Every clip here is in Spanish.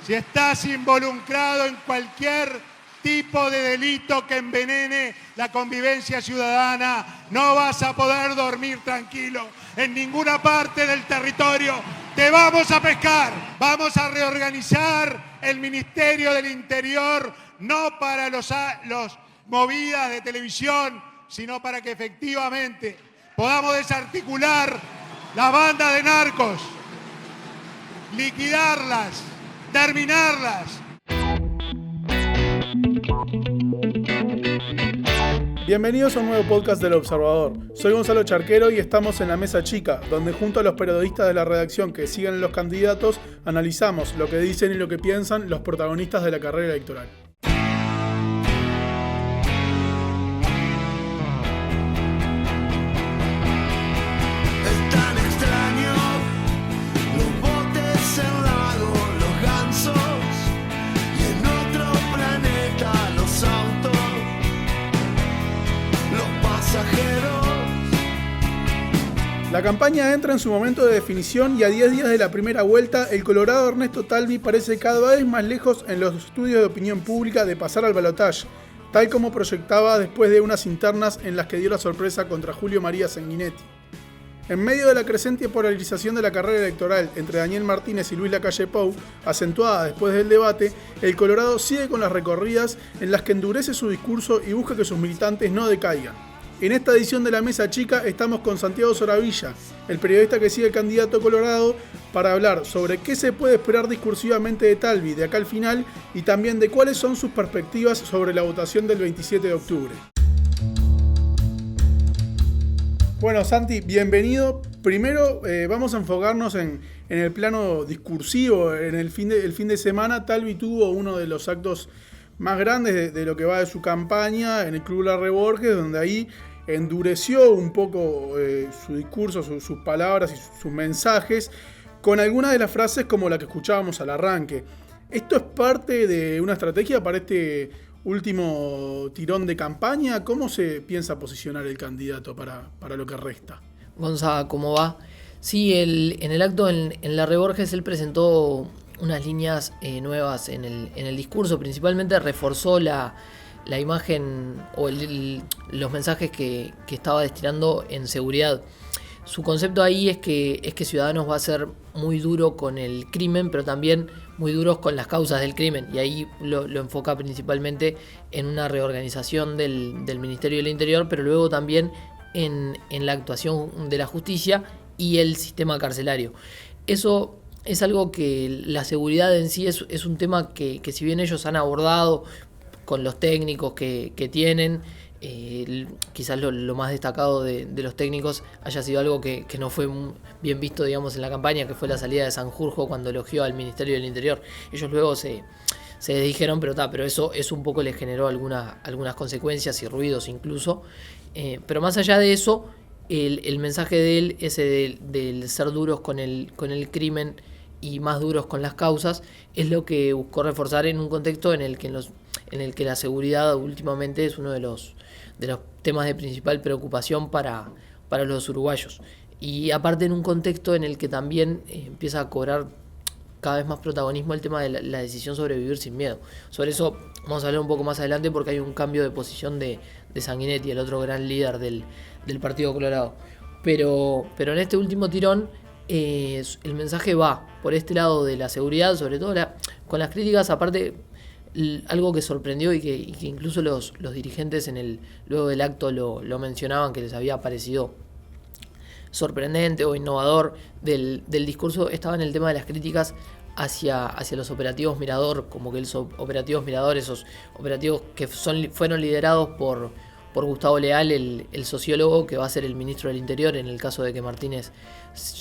si estás involucrado en cualquier tipo de delito que envenene la convivencia ciudadana, no vas a poder dormir tranquilo en ninguna parte del territorio. Te vamos a pescar. Vamos a reorganizar el Ministerio del Interior, no para los movidas de televisión, sino para que efectivamente podamos desarticular las bandas de narcos, liquidarlas, terminarlas. Bienvenidos a un nuevo podcast del Observador. Soy Gonzalo Charquero y estamos en la Mesa Chica, donde junto a los periodistas de la redacción que siguen los candidatos, analizamos lo que dicen y lo que piensan los protagonistas de la carrera electoral. La campaña entra en su momento de definición y a 10 días de la primera vuelta, el colorado Ernesto Talvi parece cada vez más lejos en los estudios de opinión pública de pasar al balotaje, tal como proyectaba después de unas internas en las que dio la sorpresa contra Julio María Sanguinetti. En medio de la creciente polarización de la carrera electoral entre Daniel Martínez y Luis Lacalle Pou, acentuada después del debate, el colorado sigue con las recorridas en las que endurece su discurso y busca que sus militantes no decaigan. En esta edición de La Mesa Chica estamos con Santiago Soravilla, el periodista que sigue el candidato colorado, para hablar sobre qué se puede esperar discursivamente de Talvi de acá al final y también de cuáles son sus perspectivas sobre la votación del 27 de octubre. Bueno, Santi, bienvenido. Primero vamos a enfocarnos en el plano discursivo. En el fin de semana Talvi tuvo uno de los actos más grandes de lo que va de su campaña en el Club Larre Borges, donde ahí endureció un poco su discurso, sus palabras y sus mensajes, con algunas de las frases como la que escuchábamos al arranque. ¿Esto es parte de una estrategia para este último tirón de campaña? ¿Cómo se piensa posicionar el candidato para lo que resta? Gonzalo, ¿cómo va? Sí, en el acto en Larre Borges él presentó unas líneas nuevas en el discurso. Principalmente reforzó la imagen o los mensajes que estaba destinando en seguridad. Su concepto ahí es que Ciudadanos va a ser muy duro con el crimen, pero también muy duros con las causas del crimen, y ahí lo enfoca principalmente en una reorganización del Ministerio del Interior, pero luego también en la actuación de la justicia y el sistema carcelario. Eso es algo que la seguridad en sí es un tema que si bien ellos han abordado con los técnicos que tienen, quizás lo más destacado de los técnicos haya sido algo que no fue bien visto, digamos, en la campaña, que fue la salida de Sanjurjo cuando elogió al Ministerio del Interior. Ellos luego se dijeron, pero eso un poco les generó algunas consecuencias y ruidos incluso. Pero más allá de eso, el mensaje de él, ese del ser duros con el crimen y más duros con las causas, es lo que buscó reforzar en un contexto en el que la seguridad últimamente es uno de los temas de principal preocupación para los uruguayos. Y aparte en un contexto en el que también empieza a cobrar cada vez más protagonismo el tema de la decisión sobre vivir sin miedo. Sobre eso vamos a hablar un poco más adelante, porque hay un cambio de posición de Sanguinetti, el otro gran líder del Partido Colorado. Pero en este último tirón el mensaje va por este lado de la seguridad, sobre todo con las críticas. Aparte, algo que sorprendió y que incluso los dirigentes luego del acto lo mencionaban, que les había parecido sorprendente o innovador del discurso, estaba en el tema de las críticas hacia los operativos Mirador, como que los operativos Mirador, esos operativos que fueron liderados por Gustavo Leal, el sociólogo que va a ser el ministro del Interior en el caso de que Martínez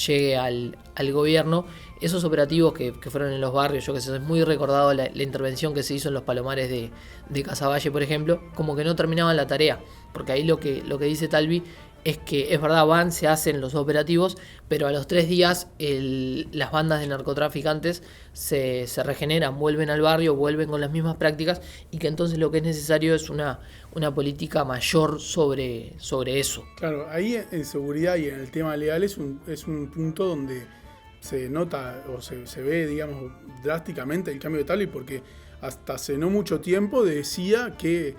llegue al gobierno. Esos operativos que fueron en los barrios, yo que sé, es muy recordado la intervención que se hizo en los Palomares de Casaballe, por ejemplo, como que no terminaban la tarea, porque ahí lo que dice Talvi es que es verdad, se hacen los operativos, pero a los 3 días las bandas de narcotraficantes se regeneran, vuelven al barrio, vuelven con las mismas prácticas, y que entonces lo que es necesario es una política mayor sobre eso. Claro, ahí en seguridad y en el tema legal es un punto donde se nota o se ve, digamos, drásticamente el cambio de Talvi, porque hasta hace no mucho tiempo decía que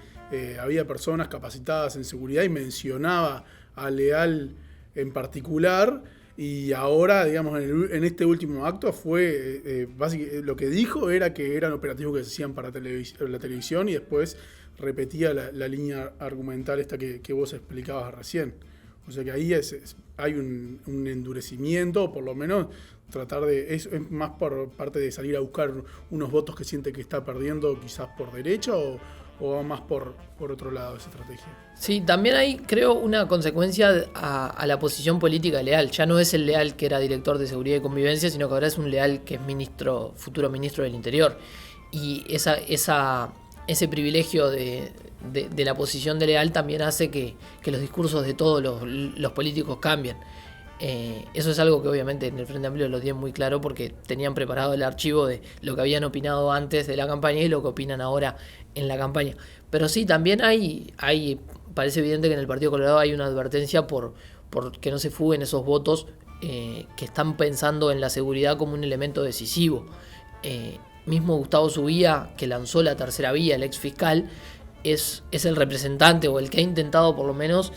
había personas capacitadas en seguridad y mencionaba a Leal en particular, y ahora, digamos, en este último acto fue, básicamente, lo que dijo era que eran operativos que se hacían para la televisión, y después repetía la línea argumental esta que vos explicabas recién. O sea que ahí hay un endurecimiento, o por lo menos tratar de... Es más por parte de salir a buscar unos votos que siente que está perdiendo, quizás por derecha, o va más por otro lado esa estrategia. Sí, también hay, creo, una consecuencia a la posición política de Leal. Ya no es el Leal que era director de Seguridad y Convivencia, sino que ahora es un Leal que es futuro ministro del Interior. Y ese privilegio de la posición de Leal también hace que los discursos de todos los políticos cambien. Eso es algo que obviamente en el Frente Amplio lo tienen muy claro, porque tenían preparado el archivo de lo que habían opinado antes de la campaña y lo que opinan ahora en la campaña. Pero sí, también parece evidente que en el Partido Colorado hay una advertencia por que no se fuguen esos votos que están pensando en la seguridad como un elemento decisivo. Mismo Gustavo Subía, que lanzó la tercera vía, el ex fiscal, es el representante, o el que ha intentado por lo menos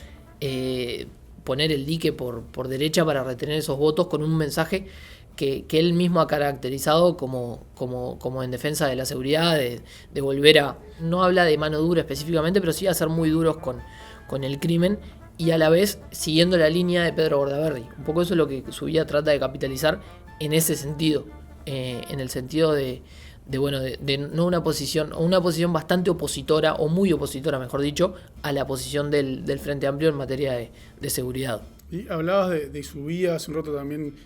poner el dique por derecha para retener esos votos, con un mensaje que él mismo ha caracterizado como en defensa de la seguridad, de volver a... No habla de mano dura específicamente, pero sí a ser muy duros con el crimen, y a la vez siguiendo la línea de Pedro Bordaberry. Un poco eso es lo que Subía trata de capitalizar en ese sentido, en el sentido de no una posición, o una posición bastante opositora, o muy opositora, mejor dicho, a la posición del Frente Amplio en materia de seguridad. Y hablabas de Subía, hace un rato también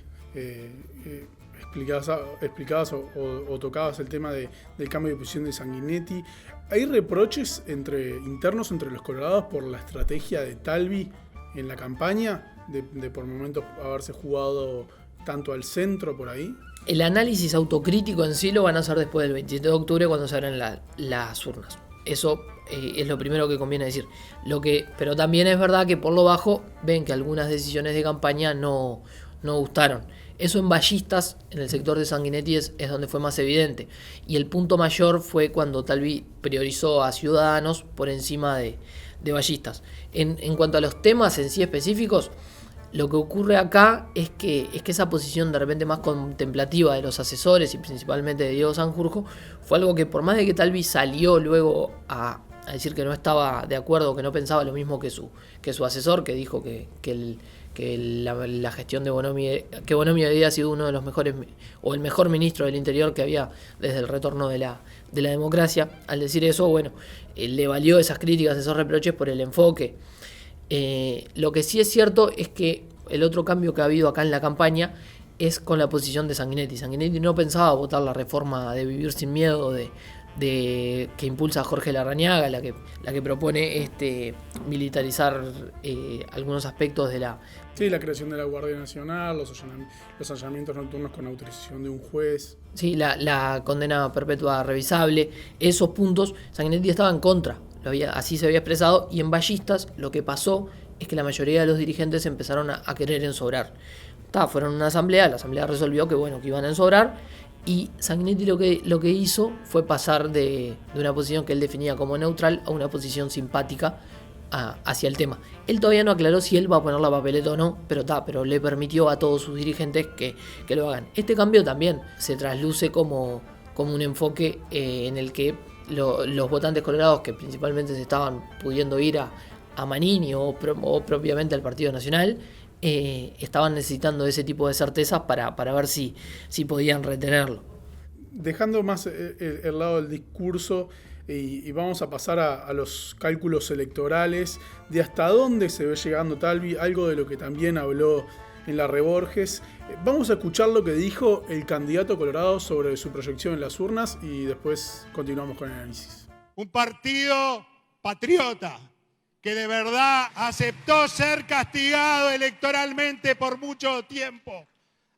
explicabas o tocabas el tema del cambio de posición de Sanguinetti. ¿Hay reproches internos entre los colorados por la estrategia de Talvi en la campaña, de por momentos haberse jugado tanto al centro por ahí? El análisis autocrítico en sí lo van a hacer después del 27 de octubre, cuando se abran las urnas. Eso es lo primero que conviene decir. Pero también es verdad que por lo bajo ven que algunas decisiones de campaña no gustaron. Eso en Ballistas, en el sector de Sanguinetti, es donde fue más evidente. Y el punto mayor fue cuando Talvi priorizó a Ciudadanos por encima de Ballistas. En cuanto a los temas en sí específicos, lo que ocurre acá es que esa posición de repente más contemplativa de los asesores, y principalmente de Diego Sanjurjo, fue algo que, por más de que Talvi salió luego a decir que no estaba de acuerdo, que no pensaba lo mismo que su asesor, que dijo que la gestión de Bonomi, que Bonomi había sido uno de los mejores, o el mejor ministro del Interior que había desde el retorno de la democracia. Al decir eso, bueno, le valió esas críticas, esos reproches por el enfoque. Lo que sí es cierto es que el otro cambio que ha habido acá en la campaña es con la posición de Sanguinetti. Sanguinetti no pensaba votar la reforma de Vivir Sin Miedo que impulsa Jorge Larrañaga, la que propone militarizar algunos aspectos de la... Sí, la creación de la Guardia Nacional, los allanamientos nocturnos con autorización de un juez. Sí, la condena perpetua revisable. Esos puntos Sanguinetti estaba en contra. Así se había expresado, y en Ballistas lo que pasó es que la mayoría de los dirigentes empezaron a querer ensobrar. Fueron a una asamblea, la asamblea resolvió que iban a ensobrar, y Sanguinetti lo que hizo fue pasar de una posición que él definía como neutral a una posición simpática hacia el tema. Él todavía no aclaró si él va a poner la papeleta o no, pero le permitió a todos sus dirigentes que lo hagan. Este cambio también se trasluce como un enfoque en el que los votantes colorados, que principalmente se estaban pudiendo ir a Manini o propiamente al Partido Nacional, estaban necesitando ese tipo de certezas para ver si podían retenerlo. Dejando más el lado del discurso, y vamos a pasar a los cálculos electorales de hasta dónde se ve llegando Talvi, algo de lo que también habló en la Reborges. Vamos a escuchar lo que dijo el candidato colorado sobre su proyección en las urnas, y después continuamos con el análisis. Un partido patriota que de verdad aceptó ser castigado electoralmente por mucho tiempo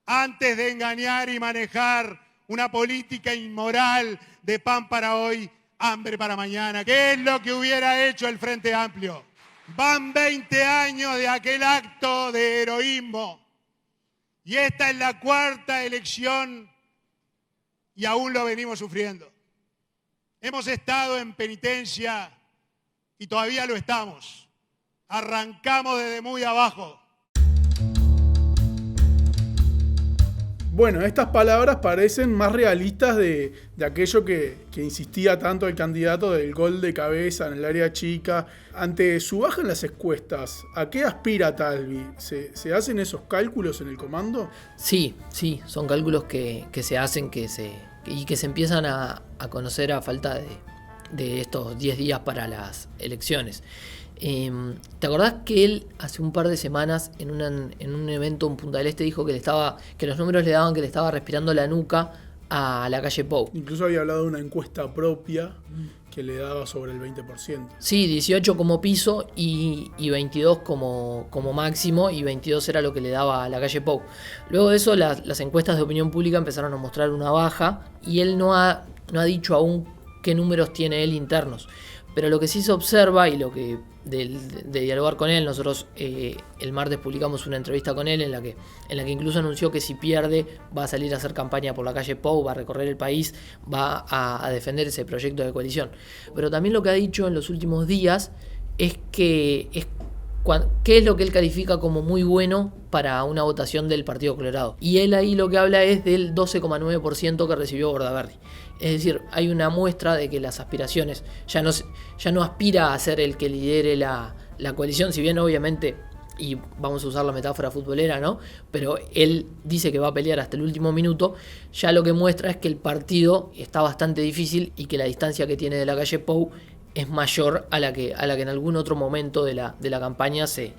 antes de engañar y manejar una política inmoral de pan para hoy, hambre para mañana. ¿Qué es lo que hubiera hecho el Frente Amplio? Van 20 años de aquel acto de heroísmo Y esta es la cuarta elección y aún lo venimos sufriendo. Hemos estado en penitencia y todavía lo estamos. Arrancamos desde muy abajo. Bueno, estas palabras parecen más realistas de aquello que insistía tanto el candidato del gol de cabeza en el área chica. Ante su baja en las encuestas, ¿a qué aspira Talvi? ¿Se hacen esos cálculos en el comando? Sí, son cálculos que se hacen y que se empiezan a conocer a falta de estos 10 días para las elecciones. ¿Te acordás que él hace un par de semanas en un evento en Punta del Este dijo que los números le daban que le estaba respirando la nuca a Lacalle Pou? Incluso había hablado de una encuesta propia que le daba sobre el 20%. Sí, 18 como piso y 22 como máximo, y 22 era lo que le daba a Lacalle Pou. Luego de eso las encuestas de opinión pública empezaron a mostrar una baja y él no ha dicho aún qué números tiene él internos. Pero lo que sí se observa, y lo que de dialogar con él, nosotros el martes publicamos una entrevista con él en la que incluso anunció que si pierde va a salir a hacer campaña por Lacalle Pou, va a recorrer el país, va a defender ese proyecto de coalición. Pero también lo que ha dicho en los últimos días es qué es lo que él califica como muy bueno para una votación del Partido Colorado. Y él ahí lo que habla es del 12,9% que recibió Bordaberry. Es decir, hay una muestra de que las aspiraciones ya no aspira a ser el que lidere la coalición, si bien obviamente, y vamos a usar la metáfora futbolera, ¿no? Pero él dice que va a pelear hasta el último minuto. Ya lo que muestra es que el partido está bastante difícil y que la distancia que tiene de Lacalle Pou es mayor a la que en algún otro momento de la campaña se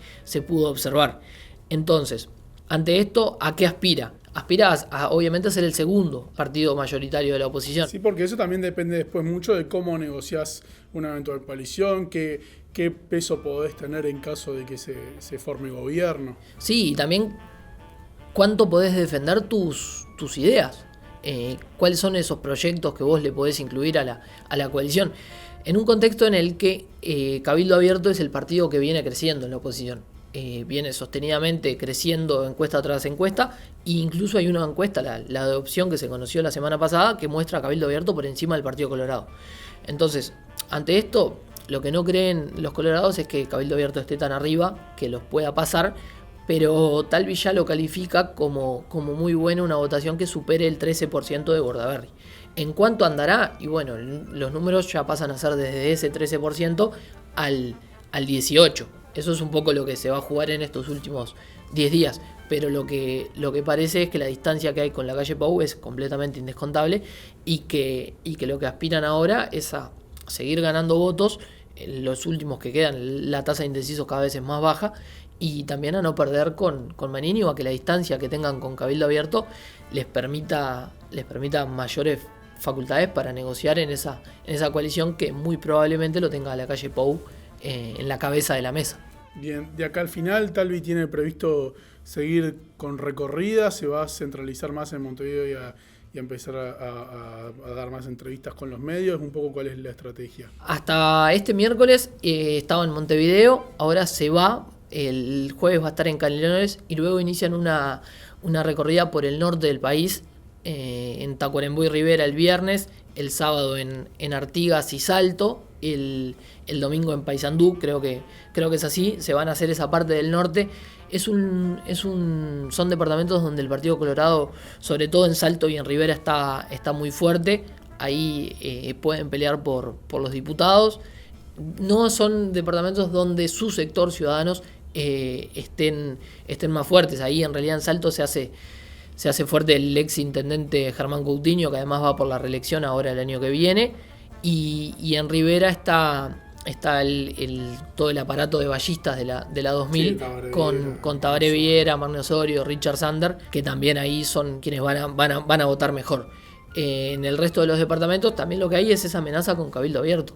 pudo observar. Entonces, ante esto, ¿a qué aspira? Aspira a obviamente a ser el segundo partido mayoritario de la oposición. Sí, porque eso también depende después mucho de cómo negociás una eventual coalición, qué peso podés tener en caso de que se forme gobierno. Sí, y también cuánto podés defender tus ideas. ¿Cuáles son esos proyectos que vos le podés incluir a la coalición? En un contexto en el que Cabildo Abierto es el partido que viene creciendo en la oposición. Viene sostenidamente creciendo encuesta tras encuesta, e incluso hay una encuesta, la de opción que se conoció la semana pasada, que muestra a Cabildo Abierto por encima del Partido Colorado. Entonces, ante esto, lo que no creen los colorados es que Cabildo Abierto esté tan arriba, que los pueda pasar, pero Talvi ya lo califica como muy buena una votación que supere el 13% de Bordaberry. ¿En cuánto andará? Y bueno, los números ya pasan a ser desde ese 13% al 18%. Eso es un poco lo que se va a jugar en estos últimos 10 días. Pero lo que parece es que la distancia que hay con Lacalle Pou es completamente indescontable y que lo que aspiran ahora es a seguir ganando votos. Los últimos que quedan, la tasa de indecisos cada vez es más baja, y también a no perder con Manini, o a que la distancia que tengan con Cabildo Abierto les permita mayores facultades para negociar en esa coalición que muy probablemente lo tenga Lacalle Pou en la cabeza de la mesa. Bien, de acá al final Talvi tiene previsto seguir con recorrida, se va a centralizar más en Montevideo y a empezar a dar más entrevistas con los medios. Un poco cuál es la estrategia. Hasta este miércoles estaba en Montevideo, ahora se va, el jueves va a estar en Canelones y luego inician una recorrida por el norte del país, en Tacuarembó y Rivera el viernes, el sábado en Artigas y Salto, el domingo en Paysandú, creo que es así, se van a hacer esa parte del norte. Son departamentos donde el Partido Colorado, sobre todo en Salto y en Rivera, está muy fuerte. Ahí pueden pelear por los diputados. No son departamentos donde su sector, Ciudadanos, estén más fuertes. Ahí en realidad en Salto se hace fuerte el ex intendente Germán Coutinho, que además va por la reelección ahora el año que viene. Y en Rivera está todo el aparato de ballistas de la 2000, sí, con Tabaré Viera, Marne Osorio, Richard Sander, que también ahí son quienes van a votar mejor. En el resto de los departamentos también lo que hay es esa amenaza con Cabildo Abierto.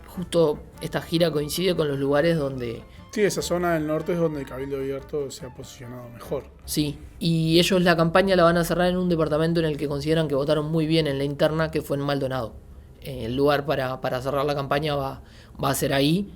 Justo esta gira coincide con los lugares donde... Sí, esa zona del norte es donde Cabildo Abierto se ha posicionado mejor. Sí, y ellos la campaña la van a cerrar en un departamento en el que consideran que votaron muy bien en la interna, que fue en Maldonado. El lugar para cerrar la campaña va a ser ahí.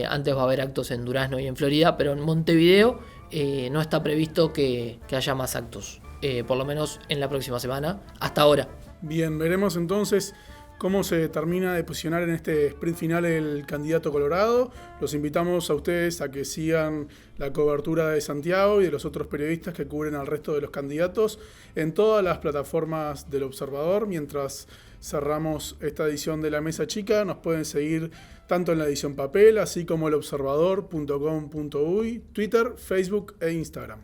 Antes va a haber actos en Durazno y en Florida, pero en Montevideo no está previsto que haya más actos, por lo menos en la próxima semana, hasta ahora. Bien, veremos entonces cómo se termina de posicionar en este sprint final el candidato colorado. Los invitamos a ustedes a que sigan la cobertura de Santiago y de los otros periodistas que cubren al resto de los candidatos en todas las plataformas del Observador. Mientras cerramos esta edición de La Mesa Chica, nos pueden seguir tanto en la edición papel, así como el observador.com.uy, Twitter, Facebook e Instagram.